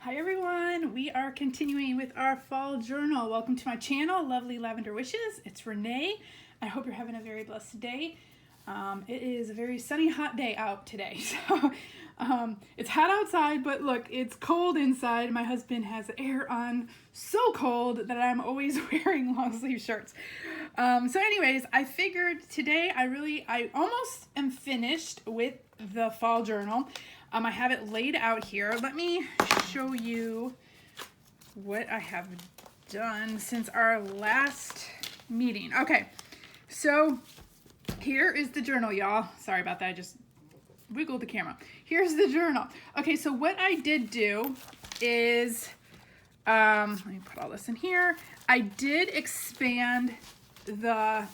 Hi everyone, we are continuing with our fall journal. Welcome to my channel, Lovely Lavender Wishes. It's Renee. I hope you're having a very blessed day. It is a very sunny, hot day out today. So it's hot outside, but look, it's cold inside. My husband has the air on so cold that I'm always wearing long sleeve shirts. So anyways, I figured today I almost am finished with the fall journal. I have it laid out here. Let me show you what I have done since our last meeting. Okay, so here is the journal, y'all. Sorry about that, I just wiggled the camera. Here's the journal. Okay, so what I did do is, let me put all this in here. I did expand the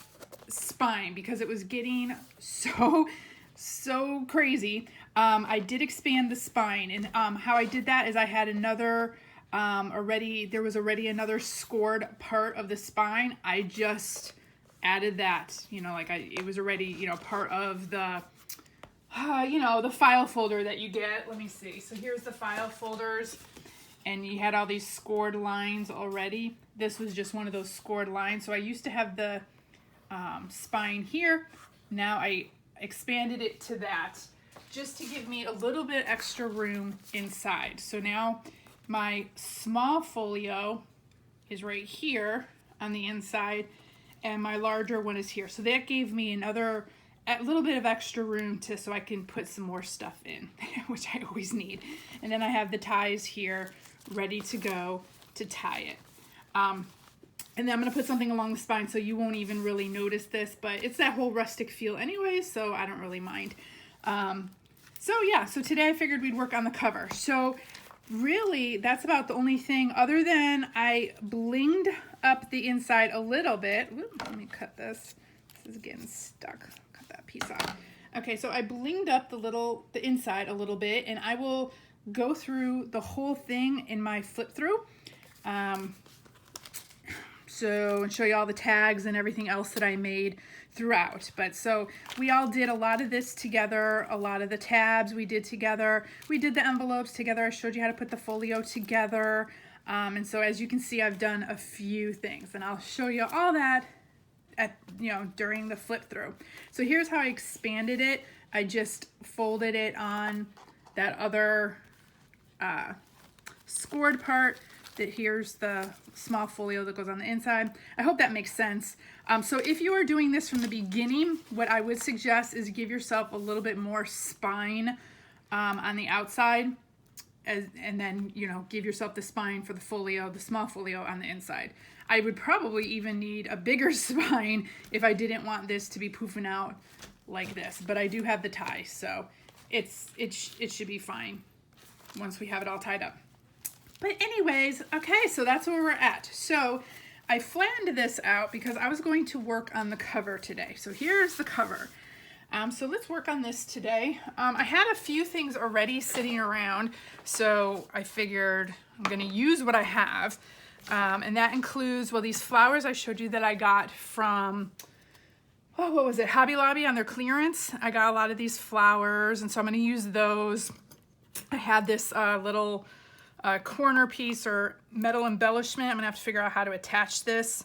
spine because it was getting so crazy. I did expand the spine, and how I did that is I had another there was already another scored part of the spine. I just added that, it was already, part of the the file folder that you get. Let me see. So here's the file folders, and you had all these scored lines already. This was just one of those scored lines. So I used to have the spine here. Now I expanded it to that just to give me a little bit extra room inside. So now my small folio is right here on the inside, and my larger one is here. So that gave me a little bit of extra room so I can put some more stuff in, which I always need. And then I have the ties here ready to go to tie it. And then I'm going to put something along the spine so you won't even really notice this, but it's that whole rustic feel anyway, so I don't really mind. So today I figured we'd work on the cover. So really, that's about the only thing, other than I blinged up the inside a little bit. Whoop, let me cut this. This is getting stuck. Cut that piece off. Okay, so I blinged up the inside a little bit, and I will go through the whole thing in my flip through. And show you all the tags and everything else that I made throughout. But so we all did a lot of this together, a lot of the tabs we did together. We did the envelopes together. I showed you how to put the folio together. And so as you can see, I've done a few things, and I'll show you all that during the flip through. So here's how I expanded it. I just folded it on that other scored part. Here's the small folio that goes on the inside. I hope that makes sense. So if you are doing this from the beginning, what I would suggest is give yourself a little bit more spine on the outside, and then give yourself the spine for the folio, the small folio on the inside. I would probably even need a bigger spine if I didn't want this to be poofing out like this, but I do have the tie, so it should be fine once we have it all tied up. But anyways, okay, so that's where we're at. So I flattened this out because I was going to work on the cover today. So here's the cover. So let's work on this today. I had a few things already sitting around, so I figured I'm gonna use what I have. And that includes, these flowers I showed you that I got from, what was it, Hobby Lobby on their clearance. I got a lot of these flowers, and so I'm gonna use those. I had this little corner piece or metal embellishment. I'm gonna have to figure out how to attach this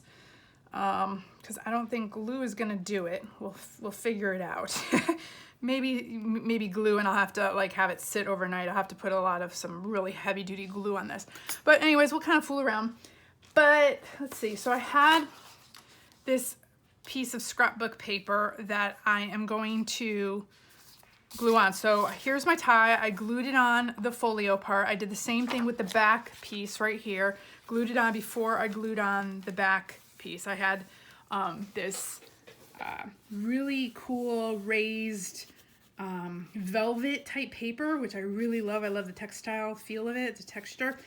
because I don't think glue is gonna do it. We'll figure it out. maybe glue, and I'll have to have it sit overnight. I'll have to put some really heavy duty glue on this. But anyways, we'll kind of fool around. But let's see. So I had this piece of scrapbook paper that I am going to glue on. So here's my tie. I glued it on the folio part. I did the same thing with the back piece right here. Glued it on before I glued on the back piece. I had this really cool raised velvet type paper, which I really love. I love the textile feel of it, the texture.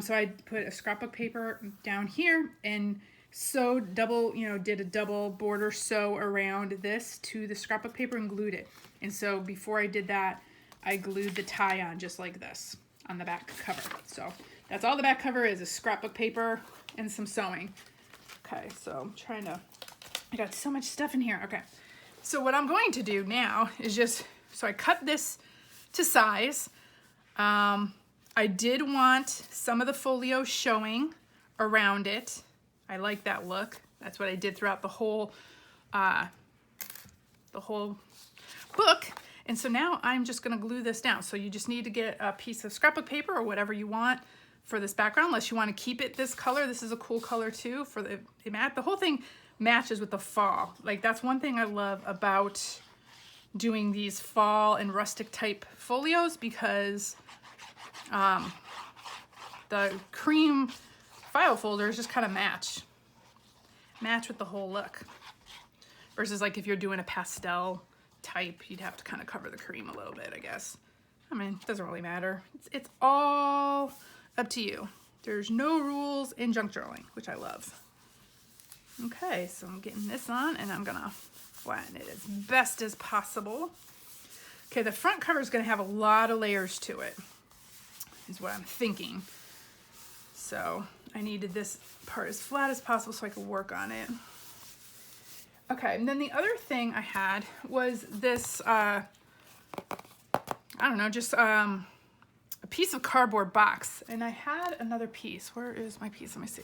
So I put a scrapbook paper down here and sewed did a double border sew around this to the scrapbook paper and glued it. And so before I did that, I glued the tie on just like this on the back cover. So that's all the back cover is scrapbook paper and some sewing. Okay, so I'm I got so much stuff in here. Okay, so what I'm going to do now is so I cut this to size. I did want some of the folio showing around it. I like that look. That's what I did throughout the whole book. And so now I'm just gonna glue this down. So you just need to get a piece of scrapbook paper or whatever you want for this background, unless you want to keep it this color. This is a cool color too for the matte. The whole thing matches with the fall. Like, that's one thing I love about doing these fall and rustic type folios, because the cream file folders just kind of match with the whole look. Versus like if you're doing a pastel type, you'd have to kind of cover the cream a little bit, I guess. I mean, it doesn't really matter. It's all up to you. There's no rules in junk journaling, which I love. Okay, so I'm getting this on and I'm gonna flatten it as best as possible. Okay, the front cover is gonna have a lot of layers to it, is what I'm thinking. So I needed this part as flat as possible so I could work on it. Okay, and then the other thing I had was this, I don't know, just a piece of cardboard box. And I had another piece. Where is my piece? Let me see.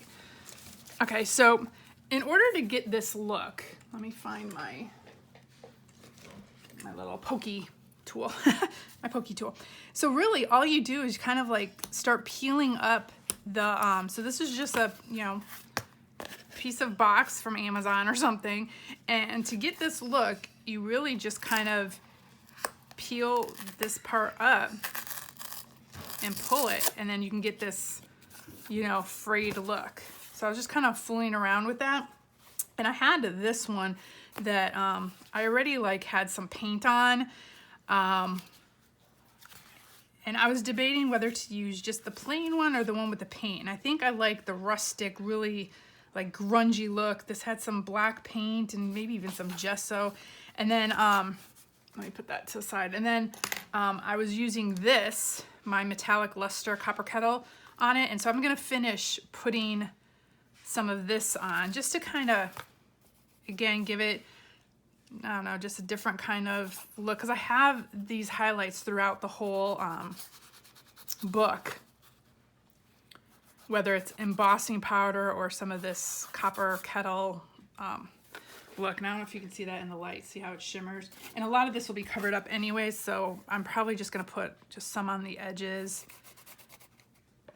Okay, so in order to get this look, let me find my little pokey tool, my pokey tool. So really all you do is kind of like start peeling up the, so this is just a, you know, piece of box from Amazon or something. And to get this look, you really just kind of peel this part up and pull it, and then you can get this, you know, frayed look. So I was just kind of fooling around with that. And I had this one that I already like had some paint on. And I was debating whether to use just the plain one or the one with the paint. And I think I like the rustic, really like grungy look. This had some black paint and maybe even some gesso. And then, let me put that to the side. And then I was using this, my metallic luster copper kettle on it. And so I'm gonna finish putting some of this on just to kind of, again, give it, I don't know, just a different kind of look. Cause I have these highlights throughout the whole book, whether it's embossing powder or some of this copper kettle look. And I don't know if you can see that in the light, see how it shimmers. And a lot of this will be covered up anyways, so I'm probably just gonna put just some on the edges.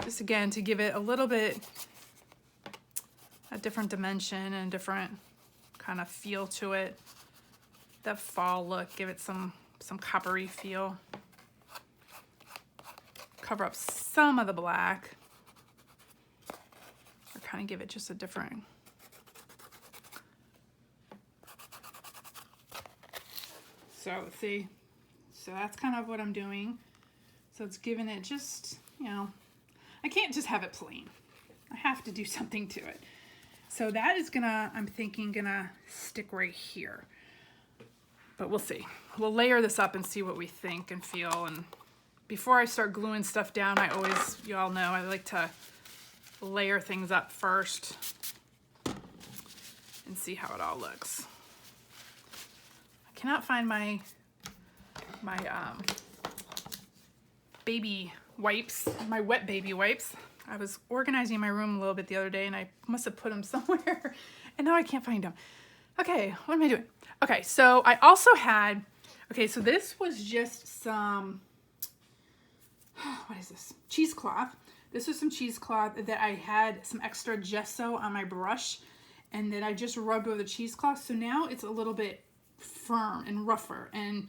Just again, to give it a little bit, a different dimension and different kind of feel to it. That fall look, give it some coppery feel. Cover up some of the black. Or kind of give it just a different. So let's see. So that's kind of what I'm doing. So it's giving it just, you know, I can't just have it plain. I have to do something to it. So that is gonna, I'm thinking, gonna stick right here. But we'll see. We'll layer this up and see what we think and feel. And before I start gluing stuff down, I always, you all know, I like to layer things up first and see how it all looks. I cannot find my baby wipes, my wet baby wipes. I was organizing my room a little bit the other day and I must have put them somewhere and now I can't find them. Okay, what am I doing? Okay, so I also had, okay, so this was just some, what is this? Cheesecloth. This was some cheesecloth that I had some extra gesso on my brush and that I just rubbed over the cheesecloth. So now it's a little bit firm and rougher and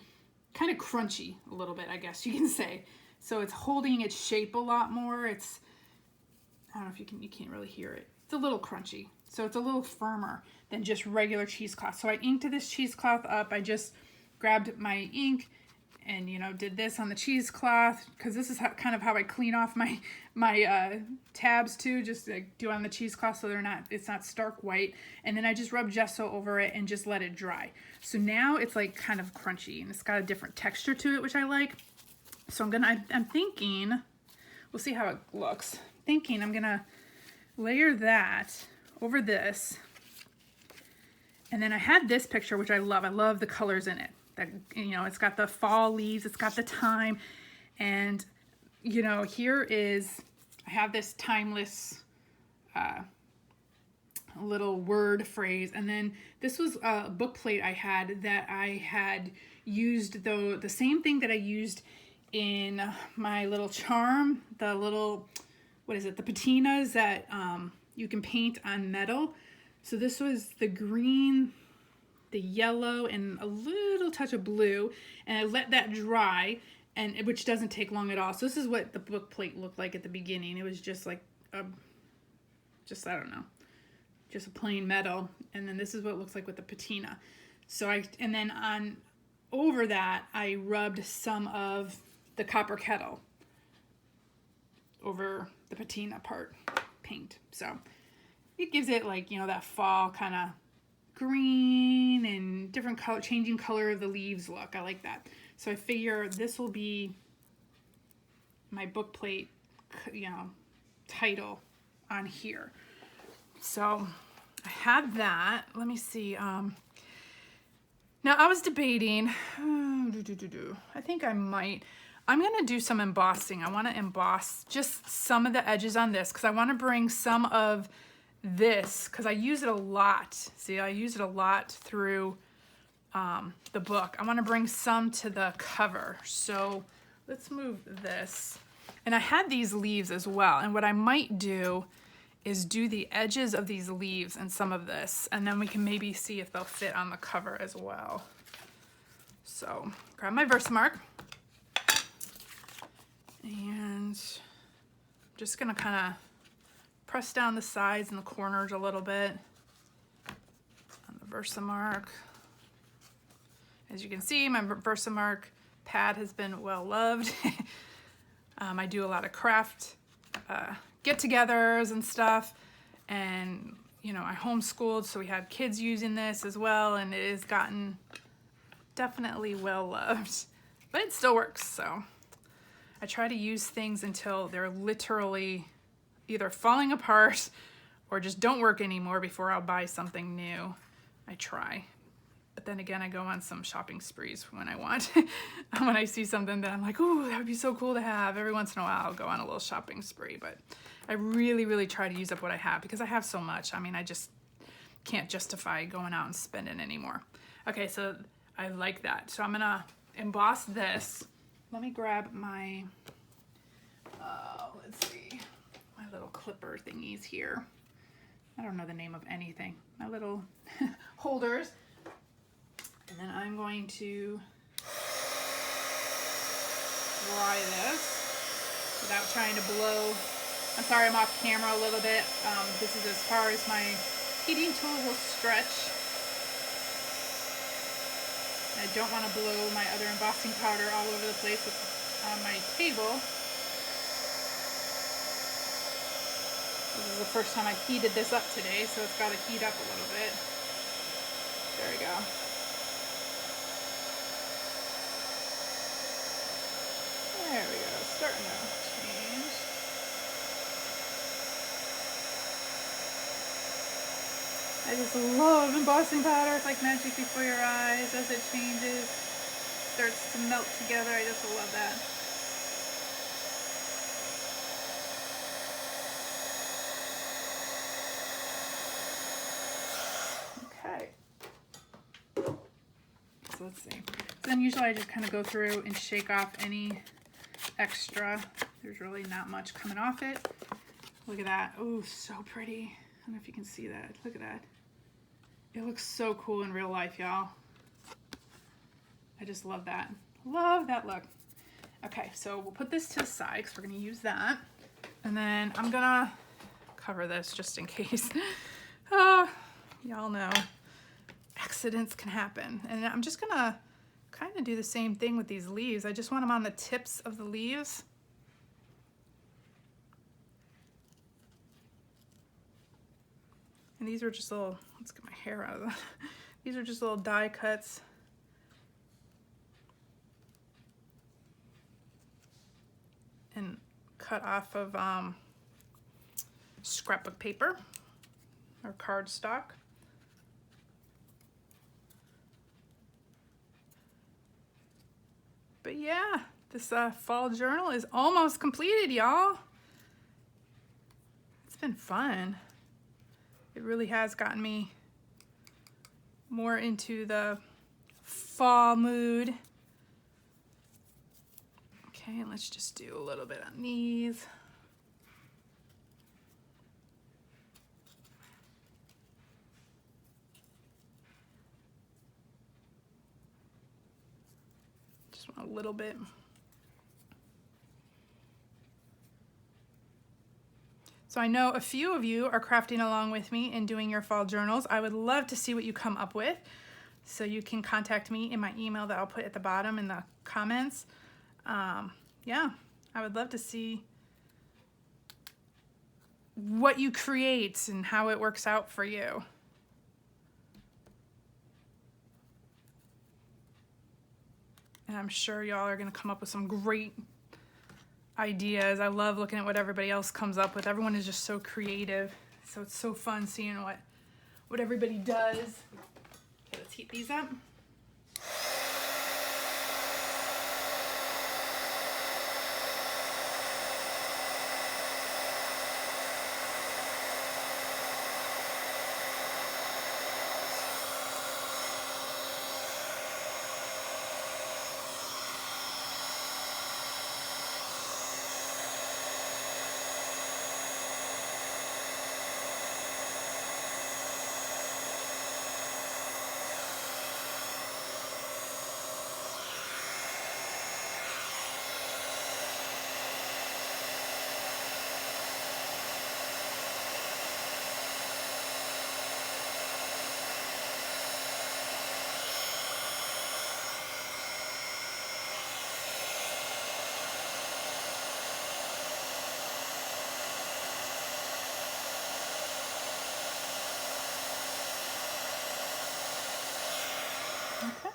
kind of crunchy a little bit, I guess you can say. So it's holding its shape a lot more. It's, I don't know if you can't really hear it. It's a little crunchy. So it's a little firmer than just regular cheesecloth. So I inked this cheesecloth up. I just grabbed my ink and, you know, did this on the cheesecloth because this is kind of how I clean off my tabs too, just like do on the cheesecloth so it's not stark white. And then I just rubbed gesso over it and just let it dry. So now it's like kind of crunchy and it's got a different texture to it, which I like. So I'm thinking, we'll see how it looks. Thinking I'm gonna layer that over this. And then I had this picture, which I love. I love the colors in it. That, you know, it's got the fall leaves, it's got the thyme, and you know, here is, I have this timeless little word phrase, and then this was a book plate I had that I had used, though, the same thing that I used in my little charm, the little, what is it, the patinas that you can paint on metal. So this was the green, the yellow, and a little touch of blue, and I let that dry, and which doesn't take long at all. So this is what the book plate looked like at the beginning. It was just like a, just, I don't know, just a plain metal, and then this is what it looks like with the patina. So and then on over that, I rubbed some of the copper kettle over the patina part paint. So it gives it, like, you know, that fall kind of green and different color, changing color of the leaves look. I like that. So I figure this will be my book plate, you know, title on here. So I have that. Let me see. Now I was debating, I think I'm going to do some embossing. I want to emboss just some of the edges on this because I want to bring some of this, because I use it a lot. See, I use it a lot through the book. I want to bring some to the cover. So let's move this. And I had these leaves as well. And what I might do is do the edges of these leaves and some of this, and then we can maybe see if they'll fit on the cover as well. So grab my Versamark, and I'm just gonna kind of press down the sides and the corners a little bit on the Versamark. As you can see, my Versamark pad has been well loved. I do a lot of craft get-togethers and stuff, and you know, I homeschooled, so we had kids using this as well, and it has gotten definitely well loved, but it still works. So I try to use things until they're literally either falling apart or just don't work anymore before I'll buy something new. I try. But then again, I go on some shopping sprees when I want. When I see something that I'm like, oh, that would be so cool to have. Every once in a while, I'll go on a little shopping spree. But I really, really try to use up what I have because I have so much. I mean, I just can't justify going out and spending anymore. Okay, so I like that. So I'm going to emboss this. Let me grab my, let's see, my little clipper thingies here. I don't know the name of anything. My little holders. And then I'm going to dry this without trying to blow. I'm sorry I'm off camera a little bit. This is as far as my heating tool will stretch. I don't want to blow my other embossing powder all over the place on my table. This is the first time I've heated this up today, so it's got to heat up a little bit. There we go. There we go, starting to change. I just love embossing powder. It's like magic before your eyes as it changes, starts to melt together. I just love that. Okay. So let's see. So then usually I just kind of go through and shake off any extra. There's really not much coming off it. Look at that. Oh, so pretty. I don't know if you can see that. Look at that. It looks so cool in real life, y'all. I just love that. Love that look. Okay, so we'll put this to the side because we're going to use that. And then I'm going to cover this just in case. Y'all know accidents can happen. And I'm just going to kind of do the same thing with these leaves. I just want them on the tips of the leaves. And these are just little, let's get my hair out of that. These are just little die cuts. And cut off of scrapbook paper or cardstock. But yeah, This fall journal is almost completed, y'all. It's been fun. It really has gotten me more into the fall mood. Okay, and let's just do a little bit on these. Just want a little bit. So I know a few of you are crafting along with me and doing your fall journals. I would love to see what you come up with. So you can contact me in my email that I'll put at the bottom in the comments. Yeah, I would love to see what you create and how it works out for you. And I'm sure y'all are gonna come up with some great ideas. I love looking at what everybody else comes up with. Everyone is just so creative. So it's so fun seeing what everybody does. Okay, let's heat these up.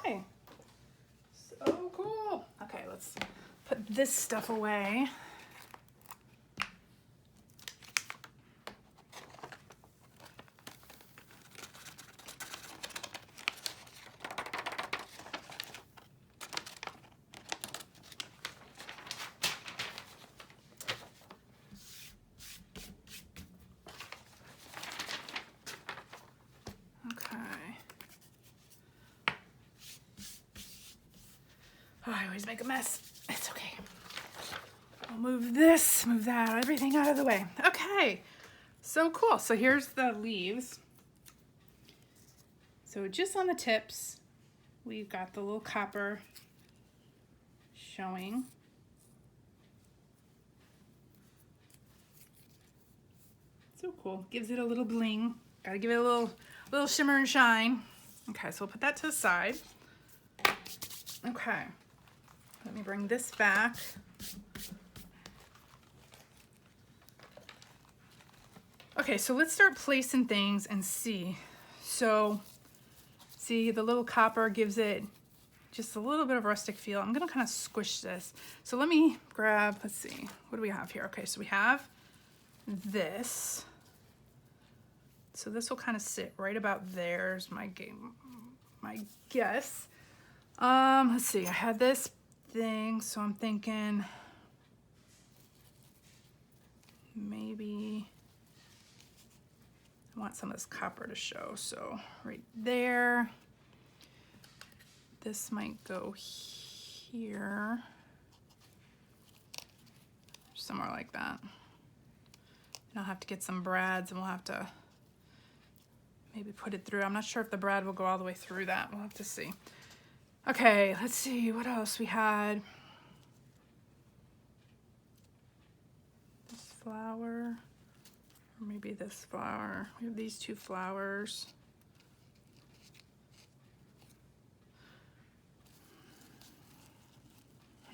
Okay, so cool. Okay, let's put this stuff away. Oh, I always make a mess. It's okay. I'll move this, move that, everything out of the way. Okay, so cool. So here's the leaves. So just on the tips, we've got the little copper showing. So cool. Gives it a little bling. Gotta give it a little shimmer and shine. Okay, so we'll put that to the side. Okay. Let me bring this back. Okay, so let's start placing things and see. So, see, the little copper gives it just a little bit of rustic feel. I'm gonna kind of squish this. So let me grab, let's see, what do we have here? Okay, so we have this. So this will kind of sit right about there's my guess. Let's see, I had this thing, so I'm thinking maybe I want some of this copper to show. So right there, this might go here, somewhere like that. And I'll have to get some brads and we'll have to maybe put it through. I'm not sure if the brad will go all the way through that. We'll have to see. Okay, let's see what else we had. This flower, or maybe this flower. We have these two flowers.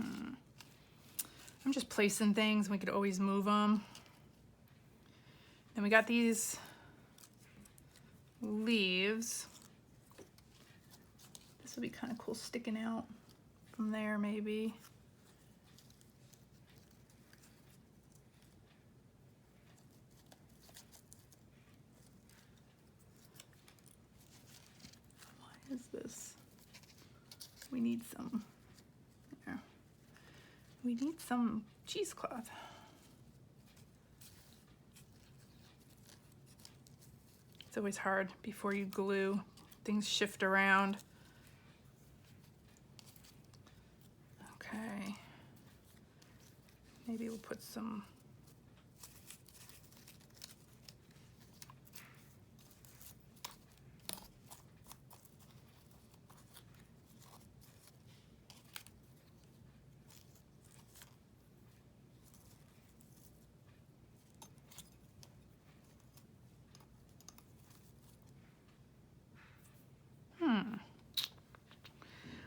I'm just placing things. We could always move them. Then we got these leaves. This would be kind of cool sticking out from there maybe. Why is this? We need some. There. we need some cheesecloth. It's always hard before you glue. Things shift around. Okay. Maybe we'll put some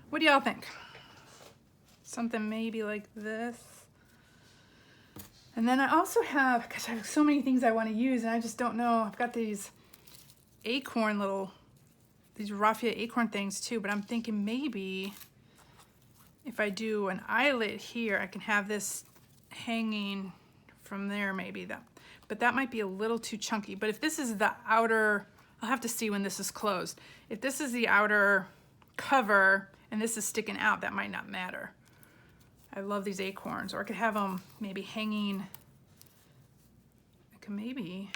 What do y'all think? Something maybe like this. And then I also have, gosh, I have so many things I want to use and I just don't know. I've got these acorn these raffia acorn things too, but I'm thinking maybe if I do an eyelet here, I can have this hanging from there maybe. But that might be a little too chunky. But if this is the outer, I'll have to see when this is closed. If this is the outer cover and this is sticking out, that might not matter. I love these acorns. Or I could have them maybe hanging. I could maybe,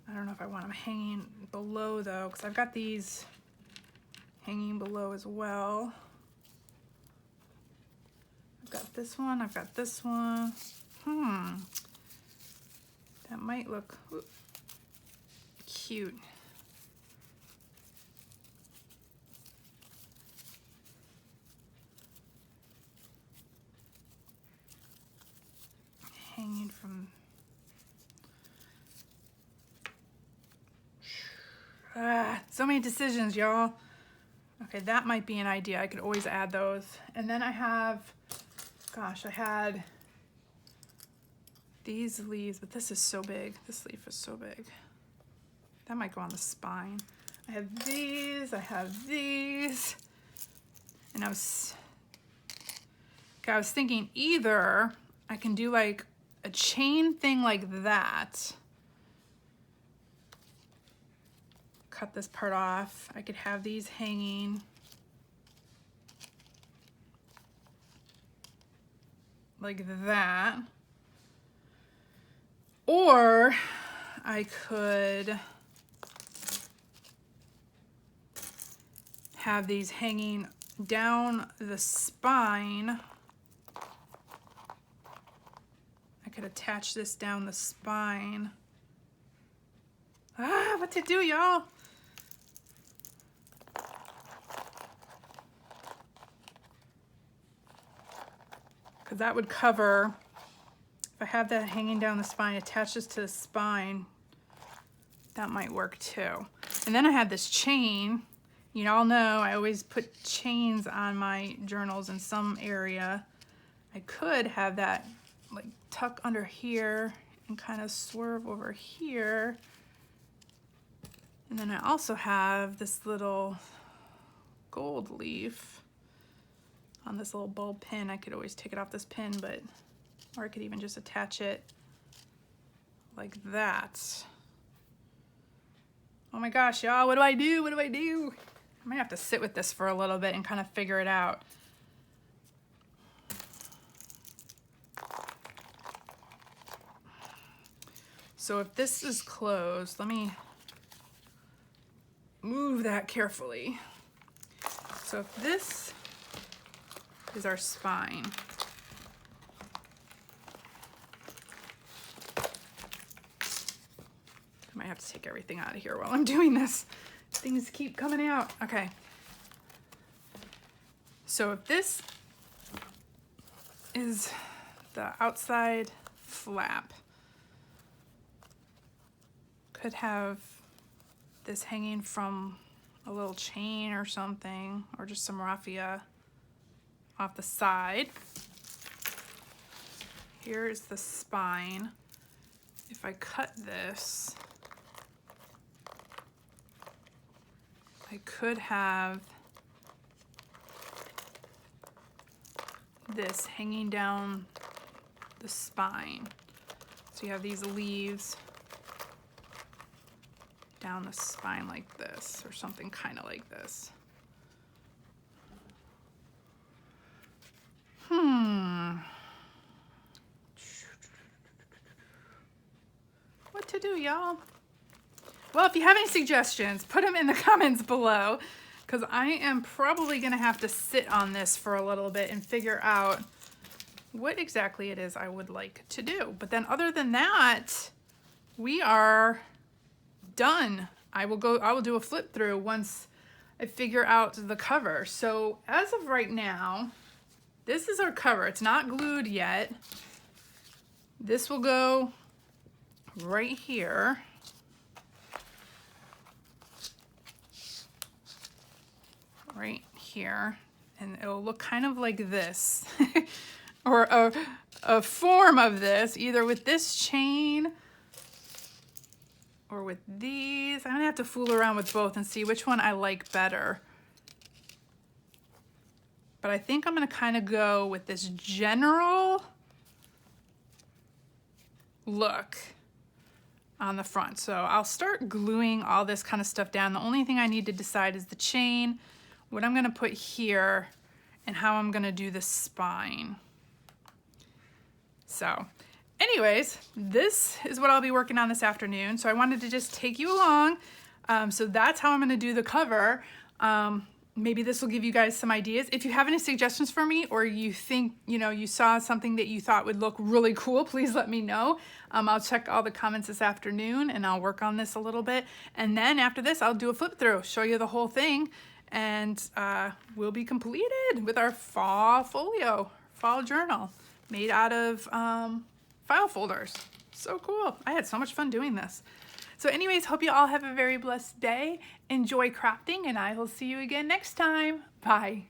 I don't know if I want them hanging below though, because I've got these hanging below as well. I've got this one, I've got this one. That might look cute. Hanging from so many decisions, y'all. Okay, that might be an idea. I could always add those. And then I have, gosh, I had these leaves, but this is so big. This leaf is so big. That might go on the spine. I have these. And I was thinking either I can do like a chain thing like that. Cut this part off. I could have these hanging like that. Or I could have these hanging down the spine. I could attach this down the spine. What to do, y'all? Because that would cover, if I have that hanging down the spine, attach this to the spine, that might work too. And then I have this chain. You all know I always put chains on my journals in some area. I could have that like tuck under here and kind of swerve over here. And then I also have this little gold leaf on this little bulb pin. I could always take it off this pin, or I could even just attach it like that. Oh my gosh, y'all, what do I do? What do I do? I might have to sit with this for a little bit and kind of figure it out. So if this is closed, let me move that carefully. So if this is our spine, I might have to take everything out of here while I'm doing this. Things keep coming out. Okay. So if this is the outside flap, could have this hanging from a little chain or something, or just some raffia off the side. Here's the spine. If I cut this, I could have this hanging down the spine. So you have these leaves down the spine like this, or something kind of like this. to do, y'all. Well, if you have any suggestions, put them in the comments below, because I am probably going to have to sit on this for a little bit and figure out what exactly it is I would like to do. But then other than that, we are done. I will do a flip through once I figure out the cover. So as of right now, this is our cover. It's not glued yet. This will go right here. Right here. And it'll look kind of like this. Or a form of this, either with this chain or with these. I'm gonna have to fool around with both and see which one I like better. But I think I'm gonna kind of go with this general look on the front. So I'll start gluing all this kind of stuff down. The only thing I need to decide is the chain, what I'm gonna put here, and how I'm gonna do the spine. So anyways, this is what I'll be working on this afternoon. So I wanted to just take you along. So that's how I'm gonna do the cover. Maybe this will give you guys some ideas. If you have any suggestions for me, or you think, you saw something that you thought would look really cool, please let me know. I'll check all the comments this afternoon and I'll work on this a little bit. And then after this, I'll do a flip through, show you the whole thing, and we'll be completed with our fall folio, fall journal made out of file folders. So cool. I had so much fun doing this. So anyways, hope you all have a very blessed day. Enjoy crafting, and I will see you again next time. Bye.